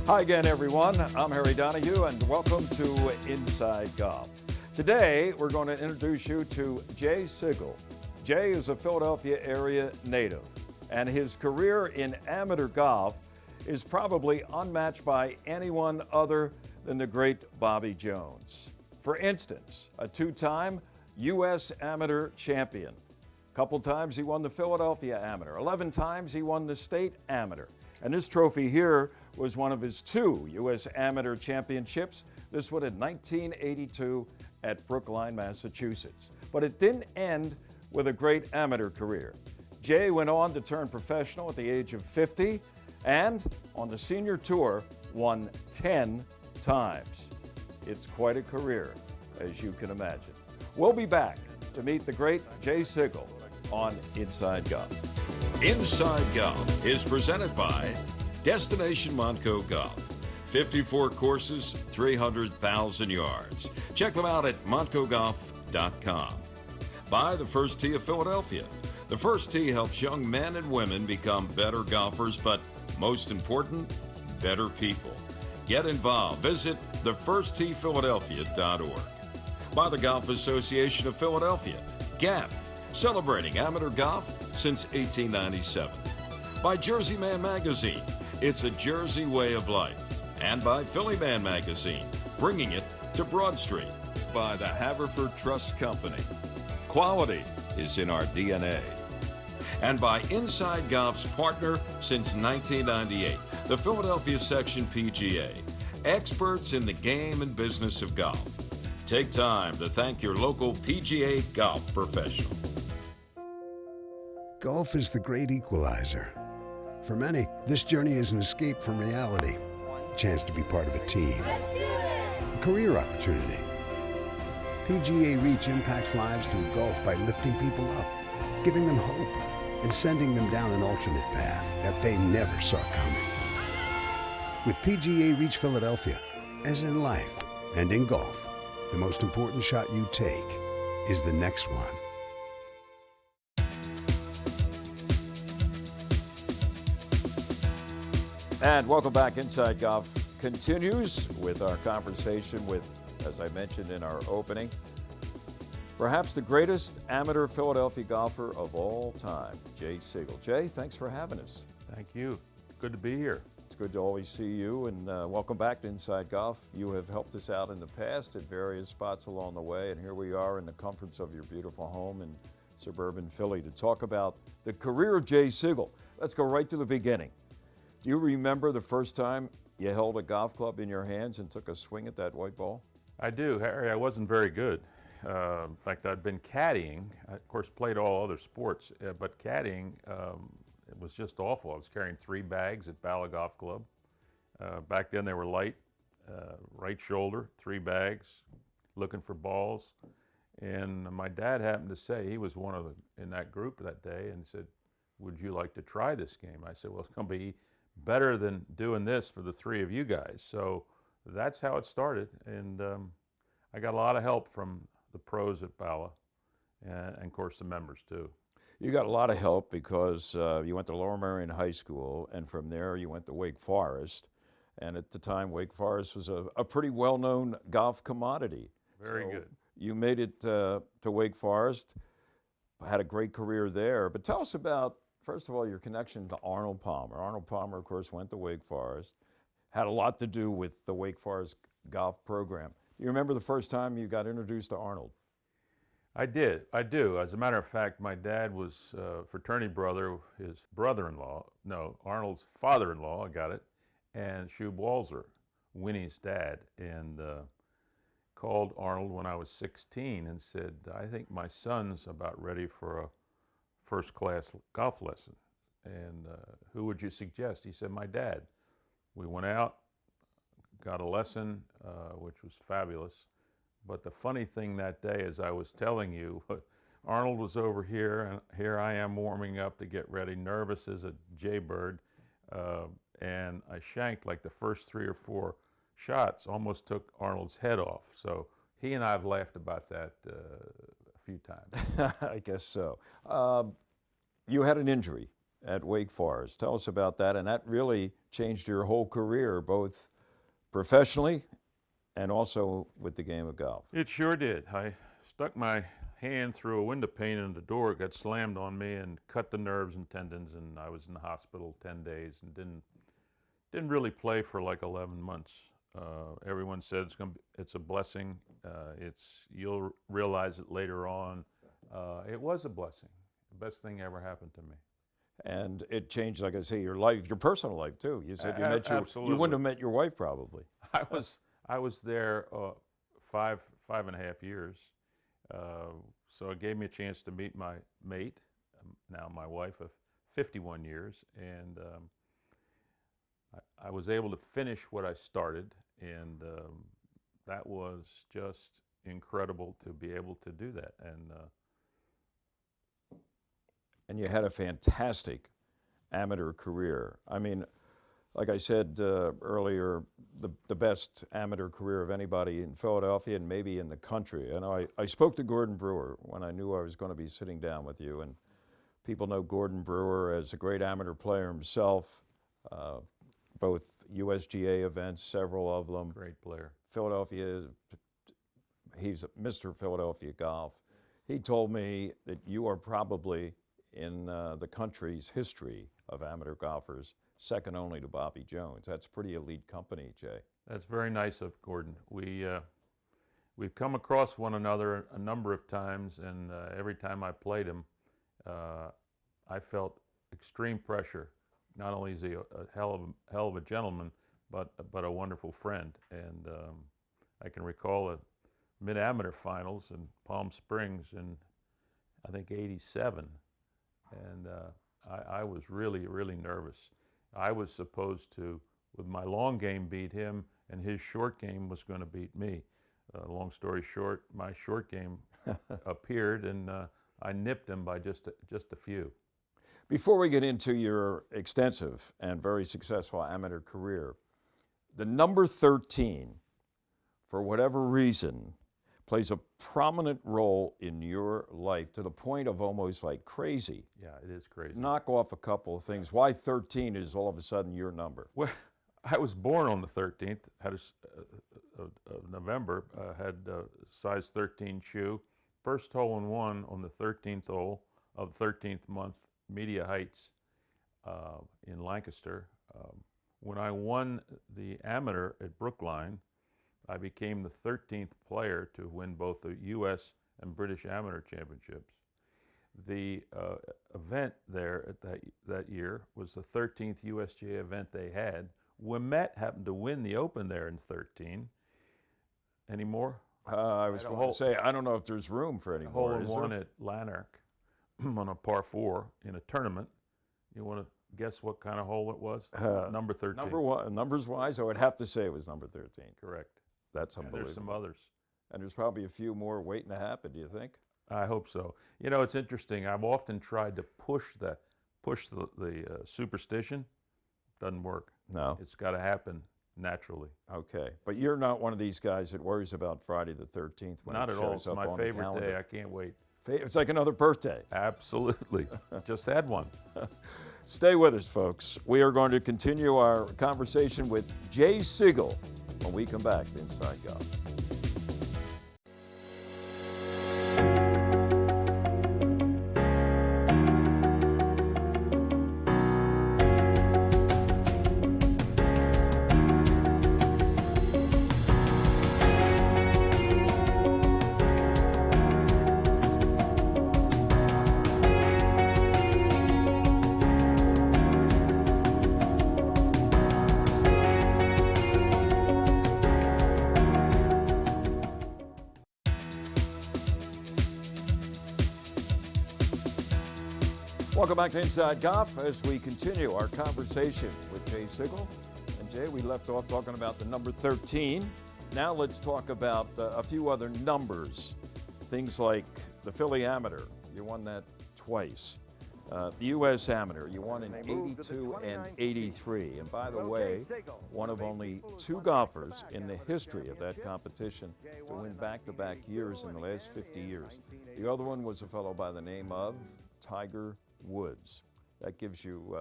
Hi again, everyone. I'm Harry Donahue, and welcome to Inside Golf. Today, we're going to introduce you to Jay Sigel. Jay is a Philadelphia area native, and his career in amateur golf is probably unmatched by anyone other than the great Bobby Jones. For instance, a two-time U.S. amateur champion. A couple times he won the Philadelphia Amateur. 11 times he won the state amateur. And this trophy here was one of his two U.S. Amateur Championships. This one in 1982 at Brookline, Massachusetts. But it didn't end with a great amateur career. Jay went on to turn professional at the age of 50 and on the senior tour won 10 times. It's quite a career, as you can imagine. We'll be back to meet the great Jay Sigel on Inside Golf. Inside Golf is presented by Destination Montco Golf. 54 courses, 300,000 yards. Check them out at montcogolf.com. By the First Tee of Philadelphia. The First Tee helps young men and women become better golfers, but most important, better people. Get involved. Visit thefirstteephiladelphia.org. By the Golf Association of Philadelphia, GAP, celebrating amateur golf since 1897. By Jersey Man Magazine, it's a Jersey way of life. And by Philly Man Magazine, bringing it to Broad Street. By the Haverford Trust Company. Quality is in our DNA. And by Inside Golf's partner since 1998, the Philadelphia Section PGA, experts in the game and business of golf. Take time to thank your local PGA golf professional. Golf is the great equalizer. For many, this journey is an escape from reality, a chance to be part of a team, a career opportunity. PGA Reach impacts lives through golf by lifting people up, giving them hope, and sending them down an alternate path that they never saw coming. With PGA Reach Philadelphia, as in life and in golf, the most important shot you take is the next one. And welcome back. Inside Golf continues with our conversation with, as I mentioned in our opening, perhaps the greatest amateur Philadelphia golfer of all time, Jay Sigel. Jay, thanks for having us. Thank you. Good to be here. It's good to always see you, and welcome back to Inside Golf. You have helped us out in the past at various spots along the way, and here we are in the comforts of your beautiful home in suburban Philly to talk about the career of Jay Sigel. Let's go right to the beginning. Do you remember the first time you held a golf club in your hands and took a swing at that white ball? I do, Harry. I wasn't very good. In fact, I'd been caddying. I, of course, played all other sports, but caddying, it was just awful. I was carrying 3 bags at Bala Golf Club. Back then, they were light, right shoulder, 3 bags, looking for balls. And my dad happened to say, he was one of in that group that day, and said, "Would you like to try this game?" I said, "Well, it's going to be better than doing this for the 3 of you guys." So that's how it started, and I got a lot of help from the pros at Bala, and of course the members too. You got a lot of help because you went to Lower Merion High School, and from there you went to Wake Forest, and at the time Wake Forest was a pretty well-known golf commodity. Very good. You made it to Wake Forest, had a great career there, but tell us about, first of all, your connection to Arnold Palmer. Arnold Palmer, of course, went to Wake Forest, had a lot to do with the Wake Forest golf program. Do you remember the first time you got introduced to Arnold? I do. As a matter of fact, my dad was fraternity brother, his brother-in-law, no, Arnold's father-in-law, I got it, and Shub Walzer, Winnie's dad, and called Arnold when I was 16 and said, "I think my son's about ready for a first-class golf lesson, and who would you suggest?" He said, "My dad." We went out, got a lesson, which was fabulous. But the funny thing that day, as I was telling you, Arnold was over here, and here I am warming up to get ready, nervous as a jaybird, and I shanked like the first 3 or 4 shots, almost took Arnold's head off. So he and I have laughed about that a few times. I guess so. You had an injury at Wake Forest. Tell us about that, and that really changed your whole career, both professionally and also with the game of golf. It sure did. I stuck my hand through a window pane and the door got slammed on me and cut the nerves and tendons, and I was in the hospital 10 days and didn't really play for like 11 months. Everyone said it's a blessing. You'll realize it later on. It was a blessing. The best thing ever happened to me. And it changed, like I say, your life, your personal life too. You said you wouldn't have met your wife probably. I was there 5.5 years. So it gave me a chance to meet my mate, now my wife of 51 years, and I was able to finish what I started, and that was just incredible to be able to do that. And you had a fantastic amateur career. I mean, like I said earlier, the best amateur career of anybody in Philadelphia and maybe in the country. And I spoke to Gordon Brewer when I knew I was going to be sitting down with you. And people know Gordon Brewer as a great amateur player himself, both USGA events, several of them. Great player. Philadelphia, he's Mr. Philadelphia Golf. He told me that you are probably in the country's history of amateur golfers, second only to Bobby Jones. That's pretty elite company, Jay. That's very nice of Gordon. We've come across one another a number of times, and every time I played him, I felt extreme pressure. Not only is he a hell of a gentleman, but a wonderful friend. And I can recall the mid-amateur finals in Palm Springs in, I think, '87. And I was really, really nervous. I was supposed to, with my long game, beat him, and his short game was going to beat me. Long story short, my short game appeared, and I nipped him by just a few. Before we get into your extensive and very successful amateur career, the number 13, for whatever reason, plays a prominent role in your life to the point of almost like crazy. Yeah, it is crazy. Knock off a couple of things. Why 13 is all of a sudden your number? Well, I was born on the 13th of November, had a size 13 shoe. First hole in one on the 13th hole of the 13th month, Media Heights in Lancaster. When I won the amateur at Brookline, I became the 13th player to win both the U.S. and British amateur championships. The event there at that year was the 13th USGA event they had. Wilmette happened to win the Open there in 13. Any more? I was going to say, I don't know if there's room for any more. Hole in one at Lanark on a par 4 in a tournament. You want to guess what kind of hole it was? Number 13. Numbers-wise, I would have to say it was number 13. Correct. That's And unbelievable. there's some others. And there's probably a few more waiting to happen, do you think? I hope so. You know, it's interesting. I've often tried to push the superstition. Doesn't work. No. It's got to happen naturally. Okay. But you're not one of these guys that worries about Friday the 13th when Not it at all. shows It's up my on the favorite calendar. day. I can't wait. It's like another birthday. Absolutely. Just had one. Stay with us, folks. We are going to continue our conversation with Jay Sigel when we come back to Inside Golf. Welcome back to Inside Golf as we continue our conversation with Jay Sigel. And Jay, we left off talking about the number 13. Now let's talk about a few other numbers. Things like the Philly Ammeter, you won that twice. The U.S. Amateur, you won in 82 and 83. And by the way, one of only 2 golfers in the history of that competition to win back-to-back years in the last 50 years. The other one was a fellow by the name of Tiger Woods. that gives you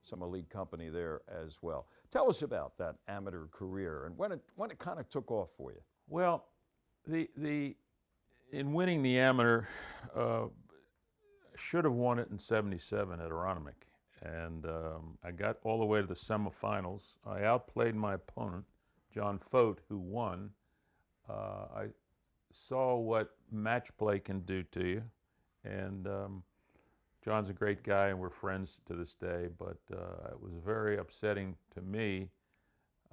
some elite company there as well. Tell us about that amateur career and when it kind of took off for you. Well, in winning the Ammeter, should have won it in '77 at Aronimink, and I got all the way to the semifinals. I outplayed my opponent, John Fote, who won. I saw what match play can do to you, and John's a great guy, and we're friends to this day. But it was very upsetting to me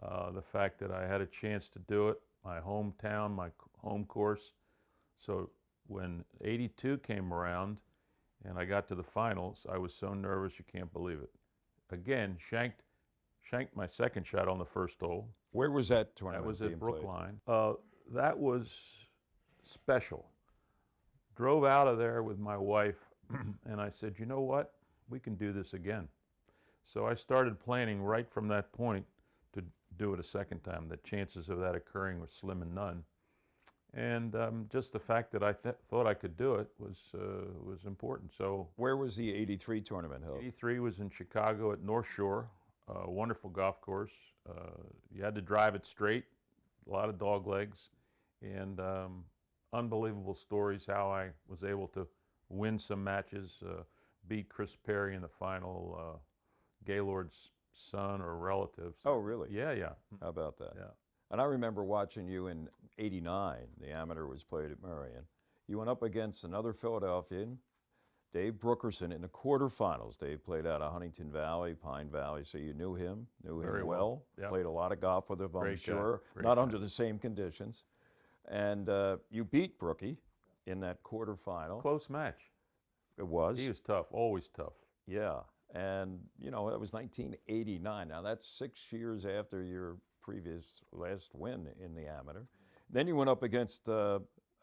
the fact that I had a chance to do it, my hometown, my home course. So when '82 came around and I got to the finals, I was so nervous you can't believe it. Again, shanked my second shot on the first hole. Where was that tournament? That was being at played? Brookline. That was special. Drove out of there with my wife, and I said, you know what? We can do this again. So I started planning right from that point to do it a second time. The chances of that occurring were slim and none. And just the fact that I thought I could do it was important. So Where was the '83 tournament held? '83 was in Chicago at North Shore, a wonderful golf course. You had to drive it straight, a lot of dog legs, and unbelievable stories how I was able to win some matches, beat Chris Perry in the final, Gaylord's son or relative. Oh, really? Yeah, yeah. How about that? Yeah. And I remember watching you in '89. The Ammeter was played at Marion. You went up against another Philadelphian, Dave Brookerson, in the quarterfinals. Dave played out of Huntington Valley, Pine Valley, so you knew him Very well. Yep. Played a lot of golf with him, I'm Great guy. sure. Great Not guy. under the same conditions. And you beat Brookie in that quarterfinal. Close match. It was. He was tough, always tough. Yeah. And, you know, that was 1989. Now, that's 6 years after your last win in the Ammeter. Then you went up against a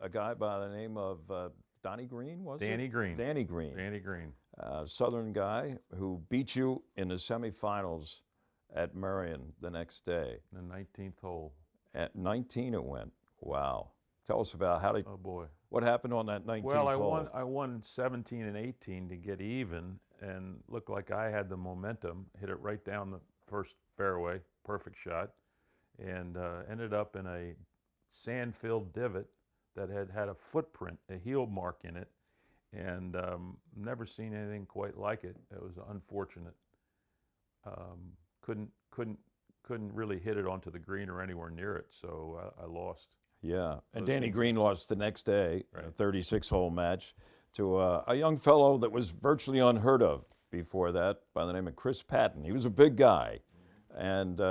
guy by the name of Donnie Green, was Danny it? Green. Danny Green. Danny Green. Southern guy who beat you in the semifinals at Marion the next day. The 19th hole. At 19 it went. Wow. Tell us about Oh boy. what happened on that 19th Well, hole. I won 17 and 18 to get even, and looked like I had the momentum. Hit it right down the first fairway, perfect shot, and ended up in a sand-filled divot that had a footprint, a heel mark in it, and never seen anything quite like it. It was unfortunate. Couldn't really hit it onto the green or anywhere near it, so I lost. Yeah, and Those Danny things- Green lost the next day, Right. a 36-hole match, to a young fellow that was virtually unheard of before that by the name of Chris Patton. He was a big guy, and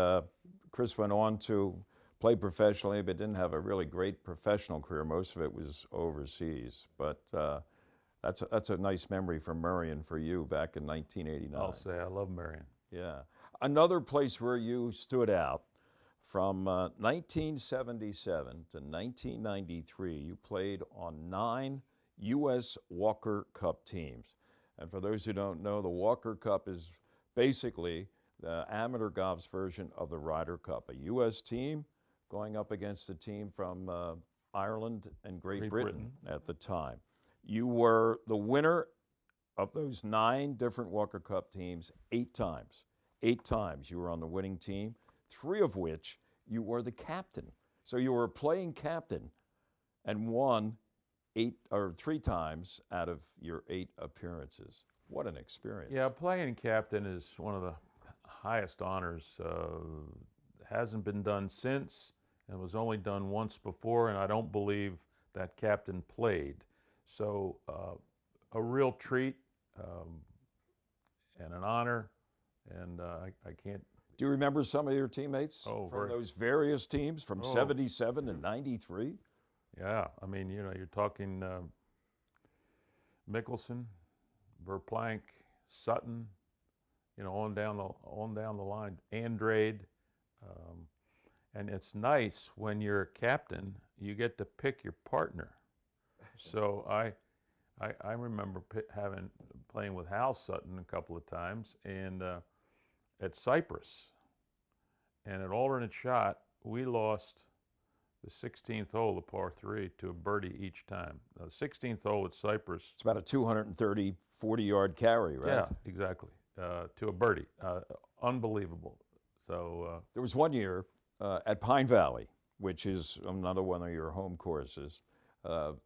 Chris went on to play professionally, but didn't have a really great professional career. Most of it was overseas, but that's a nice memory from Marion for you back in 1989. I'll say I love Marion. Yeah. Another place where you stood out, from 1977 to 1993, you played on 9 U.S. Walker Cup teams. And for those who don't know, the Walker Cup is basically the amateur golf's version of the Ryder Cup, a U.S. team going up against a team from Ireland and Great Britain at the time. You were the winner of those 9 different Walker Cup teams 8 times. 8 times you were on the winning team, 3 of which you were the captain. So you were a playing captain and won 3 times out of your 8 appearances. What an experience. Yeah, playing captain is one of the highest honors. Hasn't been done since, and was only done once before, and I don't believe that captain played. So a real treat and an honor, and I can't. Do you remember some of your teammates from those various teams from 77 and 93? Yeah, I mean, you know, you're talking Mickelson, Verplank, Sutton, you know, on down the line, Andrade, and it's nice when you're a captain, you get to pick your partner. So I remember playing with Hal Sutton a couple of times, and at Cypress, and at alternate shot, we lost the 16th hole, the par 3, to a birdie each time. The 16th hole at Cypress. It's about a 230 40-yard carry, right? Yeah, exactly. To a birdie. Unbelievable. So There was one year at Pine Valley, which is another one of your home courses. The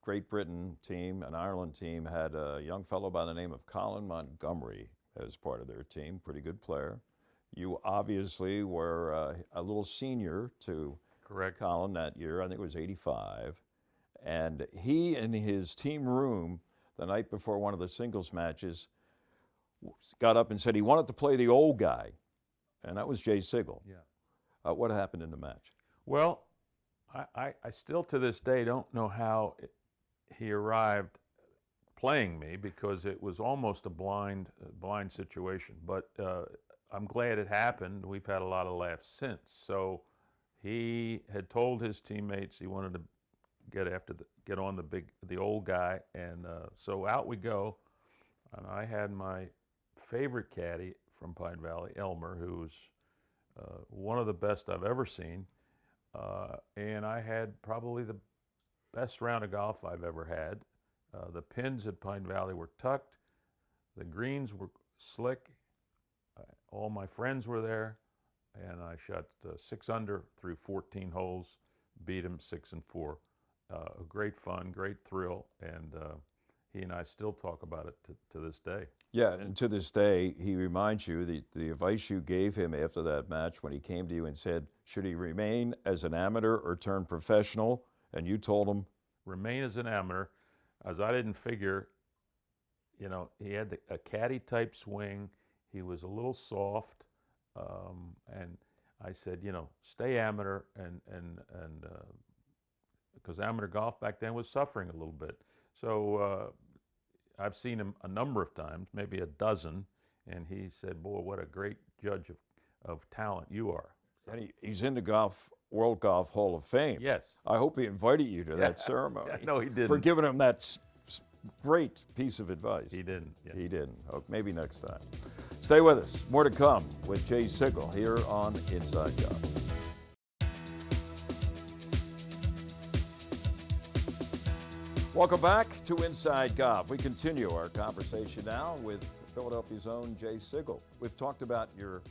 Great Britain team and Ireland team had a young fellow by the name of Colin Montgomery as part of their team, pretty good player. You obviously were a little senior to correct. Colin that year. I think it was 85. And he, in his team room the night before one of the singles matches, got up and said he wanted to play the old guy, and that was Jay Sigel. Yeah. What happened in the match? Well, I still to this day don't know how he arrived playing me, because it was almost a blind situation. But I'm glad it happened. We've had a lot of laughs since. So he had told his teammates he wanted to get on the old guy, and so out we go. And I had my favorite caddy from Pine Valley, Elmer, who was one of the best I've ever seen, and I had probably the best round of golf I've ever had. The pins at Pine Valley were tucked, the greens were slick, all my friends were there, and I shot 6 under through 14 holes, beat him 6 and 4. Great fun, great thrill, and he and I still talk about it to this day. Yeah, and to this day, he reminds you the advice you gave him after that match when he came to you and said, should he remain as an amateur or turn professional? And you told him, remain as an amateur, as I didn't figure, you know, he had a caddy type swing. He was a little soft, and I said, you know, stay amateur, and because amateur golf back then was suffering a little bit. So I've seen him a number of times, maybe a dozen, and he said, boy, what a great judge of talent you are. and he's in the World Golf Hall of Fame. Yes. I hope he invited you to that ceremony. No, he didn't. For giving him that great piece of advice. He didn't. Yeah. He didn't. Oh, maybe next time. Stay with us. More to come with Jay Sigel here on Inside Golf. Welcome back to Inside Golf. We continue our conversation now with Philadelphia's own Jay Sigel. We've talked about your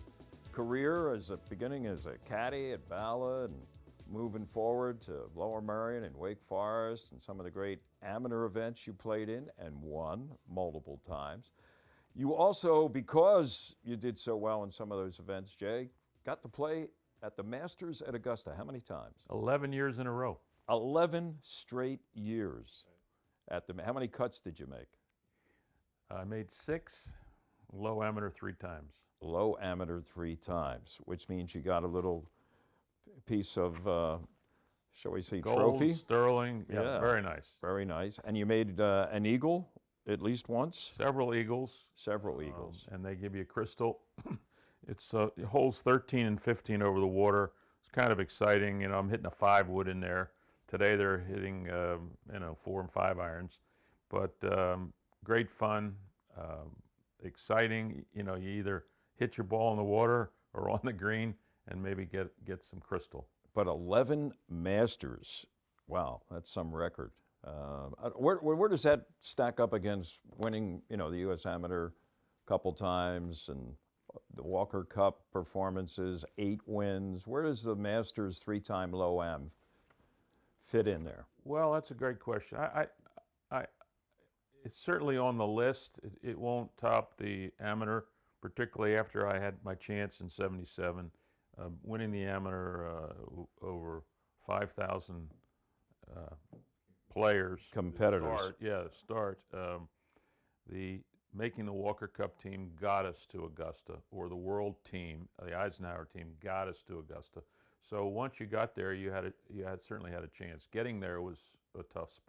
career beginning as a caddy at Bala and moving forward to Lower Merion and Wake Forest and some of the great amateur events you played in and won multiple times. You also, because you did so well in some of those events, Jay, got to play at the Masters at Augusta. How many times? 11 years in a row. 11 straight years. How many cuts did you make? I made 6, low amateur 3 times. Low amateur 3 times, which means you got a little piece of, shall we say, Gold, trophy? sterling, yeah, very nice. Very nice. And you made an eagle at least once? Several eagles. Several eagles. And they give you a crystal. It holds 13 and 15 over the water. It's kind of exciting. You know, I'm hitting a 5-wood in there. Today they're hitting, 4 and 5 irons. But great fun, exciting. You know, you either hit your ball in the water or on the green and maybe get some crystal. But 11 Masters, wow, that's some record. Where does that stack up against winning, the U.S. Amateur a couple times and the Walker Cup performances, 8 wins? Where does the Masters 3-time low am fit in there? Well, that's a great question. It's certainly on the list. It won't top the amateur, particularly after I had my chance in '77, winning the amateur over 5,000 players. Competitors. Start. Making the Walker Cup team got us to Augusta, or the world team, the Eisenhower team got us to Augusta. So once you got there, you certainly had a chance. Getting there was a tough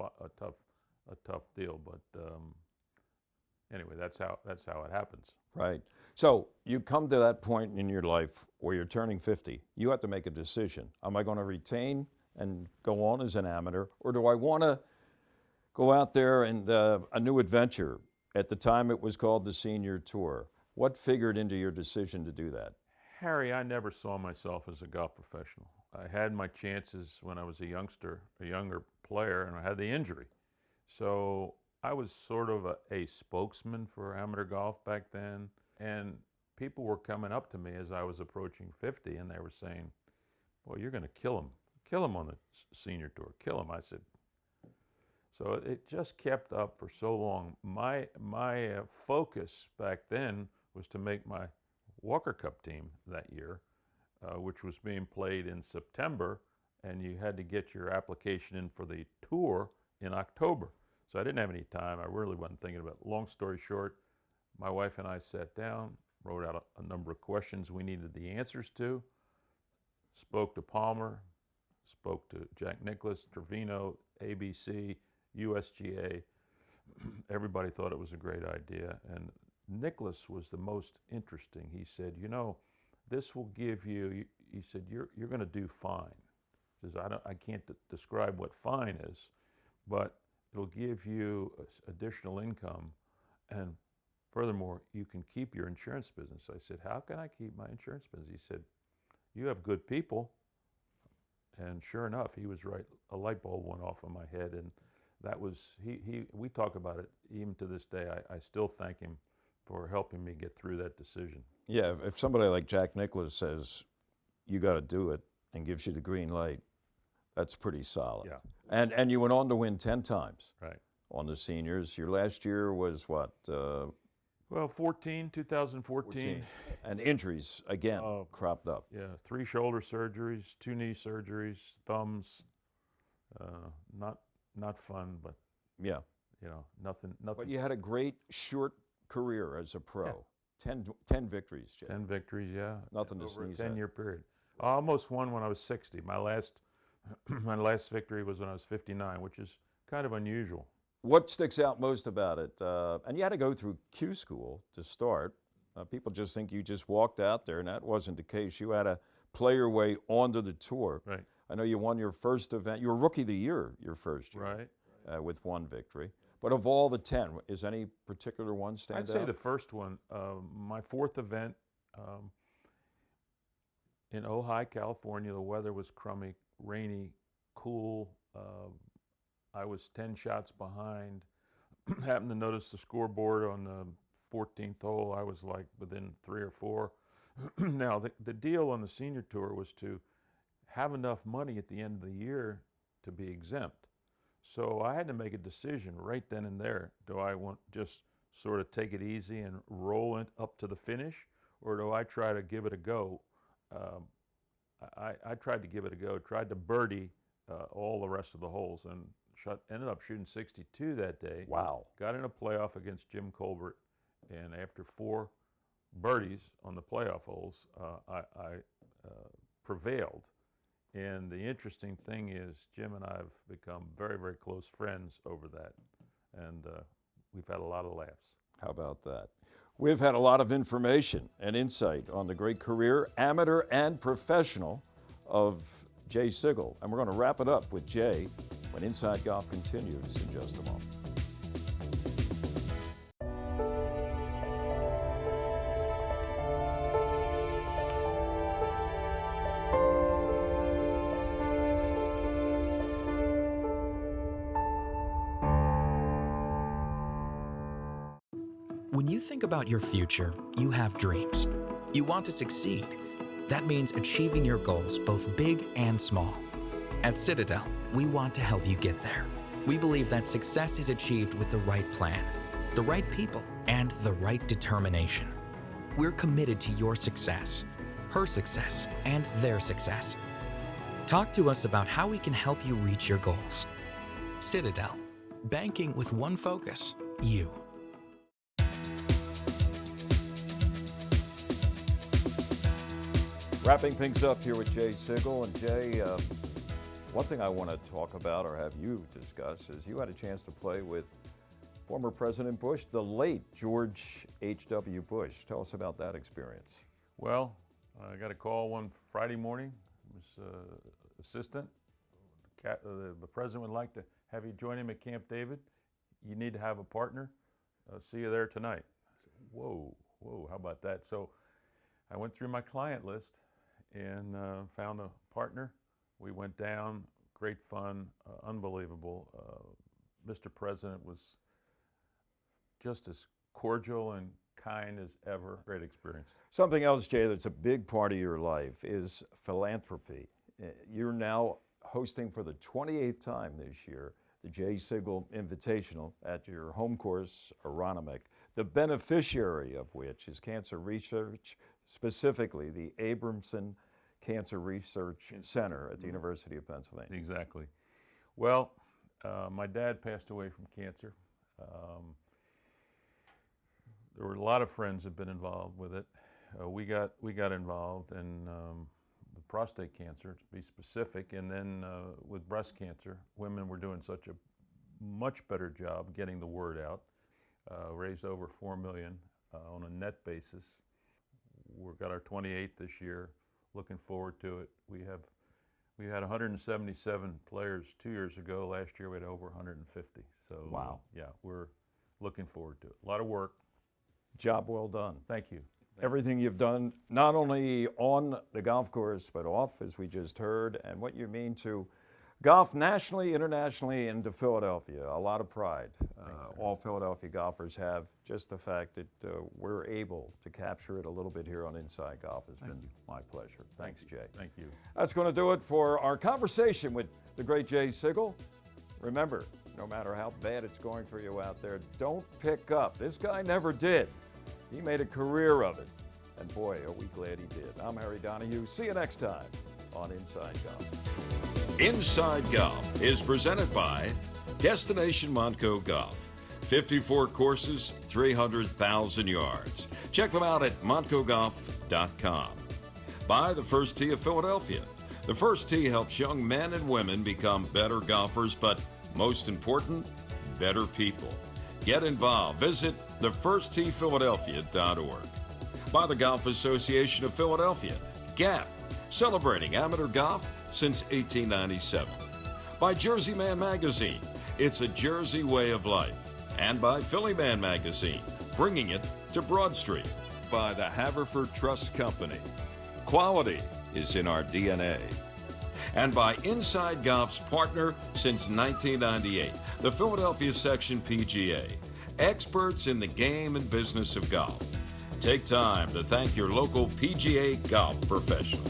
deal. But anyway, that's how it happens. Right. So you come to that point in your life where you're turning 50. You have to make a decision. Am I going to retain and go on as an amateur, or do I want to go out there and a new adventure? At the time, it was called the Senior Tour. What figured into your decision to do that? Harry, I never saw myself as a golf professional. I had my chances when I was a younger player, and I had the injury. So I was sort of a spokesman for amateur golf back then, and people were coming up to me as I was approaching 50, and they were saying, "Well, you're going to kill him on the senior tour, kill him." I said, so it just kept up for so long. My focus back then was to make my Walker Cup team that year, which was being played in September, and you had to get your application in for the tour in October. So I didn't have any time. I really wasn't thinking about it. Long story short, my wife and I sat down, wrote out a number of questions we needed the answers to, spoke to Palmer, spoke to Jack Nicklaus, Trevino, ABC, USGA. Everybody thought it was a great idea. And Nicklaus was the most interesting. He said, you know, this will give you, he said, you're going to do fine. He says, I can't describe what fine is, but it'll give you additional income. And furthermore, you can keep your insurance business. I said, how can I keep my insurance business? He said, you have good people. And sure enough, he was right. A light bulb went off in my head, and that was, we talk about it even to this day. I still thank him for helping me get through that decision. Yeah, if somebody like Jack Nicklaus says, you got to do it, and gives you the green light, that's pretty solid. Yeah. And you went on to win 10 times. Right. On the seniors. Your last year was what? Well, 2014. And injuries, again, cropped up. Yeah, 3 shoulder surgeries, 2 knee surgeries, thumbs. Not fun, but yeah, you know, nothing. But you had a great short career as a pro. Yeah. 10 victories, Jay. 10 victories, yeah. Nothing to over sneeze a at. 10-year period. I almost won when I was 60. My last victory was when I was 59, which is kind of unusual. What sticks out most about it? And you had to go through Q school to start. People just think you just walked out there, and that wasn't the case. You had to play your way onto the tour. Right. I know you won your first event. You were Rookie of the Year your first year. Right. With 1 victory. But of all the 10, is any particular one stand out? I'd say the first one. My 4th event in Ojai, California. The weather was crummy, rainy, cool. I was 10 shots behind. Happened to notice the scoreboard on the 14th hole. I was like within 3 or 4. Now, the deal on the senior tour was to have enough money at the end of the year to be exempt. So I had to make a decision right then and there. Do I want just sort of take it easy and roll it up to the finish, or do I try to give it a go? I tried to give it a go, tried to birdie all the rest of the holes, and ended up shooting 62 that day. Wow. Got in a playoff against Jim Colbert, and after 4 birdies on the playoff holes, I prevailed. And the interesting thing is Jim and I have become very, very close friends over that, and we've had a lot of laughs. How about that? We've had a lot of information and insight on the great career, amateur and professional, of Jay Sigel. And we're going to wrap it up with Jay when Inside Golf continues in just a moment. When you think about your future, you have dreams. You want to succeed. That means achieving your goals, both big and small. At Citadel, we want to help you get there. We believe that success is achieved with the right plan, the right people, and the right determination. We're committed to your success, her success, and their success. Talk to us about how we can help you reach your goals. Citadel, banking with one focus, you. Wrapping things up here with Jay Sigel. And Jay, one thing I want to talk about or have you discuss is you had a chance to play with former President Bush, the late George H.W. Bush. Tell us about that experience. Well, I got a call one Friday morning. It was assistant. The president would like to have you join him at Camp David. You need to have a partner. See you there tonight. I said, whoa, how about that? So I went through my client list and found a partner. We went down, great fun, unbelievable. Mr. President was just as cordial and kind as ever. Great experience. Something else, Jay, that's a big part of your life is philanthropy. You're now hosting for the 28th time this year the Jay Sigel Invitational at your home course, Aronimink, the beneficiary of which is cancer research, specifically the Abramson Cancer Research Center at the University of Pennsylvania. Exactly. Well, my dad passed away from cancer. There were a lot of friends that have been involved with it. We got involved in the prostate cancer, to be specific, and then with breast cancer. Women were doing such a much better job getting the word out. Raised over $4 million on a net basis. We've got our 28th this year. Looking forward to it. We had 177 players 2 years ago. Last year we had over 150. So wow. Yeah, we're looking forward to it. A lot of work. Job well done. Thank you. Everything you've done, not only on the golf course, but off, as we just heard, and what you mean to golf nationally, internationally, and to Philadelphia. A lot of pride. All Philadelphia golfers have. Just the fact that we're able to capture it a little bit here on Inside Golf has been my pleasure. Thanks, Jay. Thank you. That's going to do it for our conversation with the great Jay Sigel. Remember, no matter how bad it's going for you out there, don't pick up. This guy never did. He made a career of it. And boy, are we glad he did. I'm Harry Donahue. See you next time on Inside Golf. Inside Golf is presented by Destination Montco Golf. 54 courses, 300,000 yards. Check them out at montcogolf.com. By the First Tee of Philadelphia. The First Tee helps young men and women become better golfers, but most important, better people. Get involved. Visit thefirsttphiladelphia.org. By the Golf Association of Philadelphia, GAP, celebrating Ammeter golf since 1897. By Jersey Man Magazine, it's a Jersey way of life. And by Philly Man Magazine, bringing it to Broad Street. By the Haverford Trust Company, quality is in our DNA. And by Inside Golf's partner since 1998, the Philadelphia Section PGA, experts in the game and business of golf. Take time to thank your local PGA golf professional.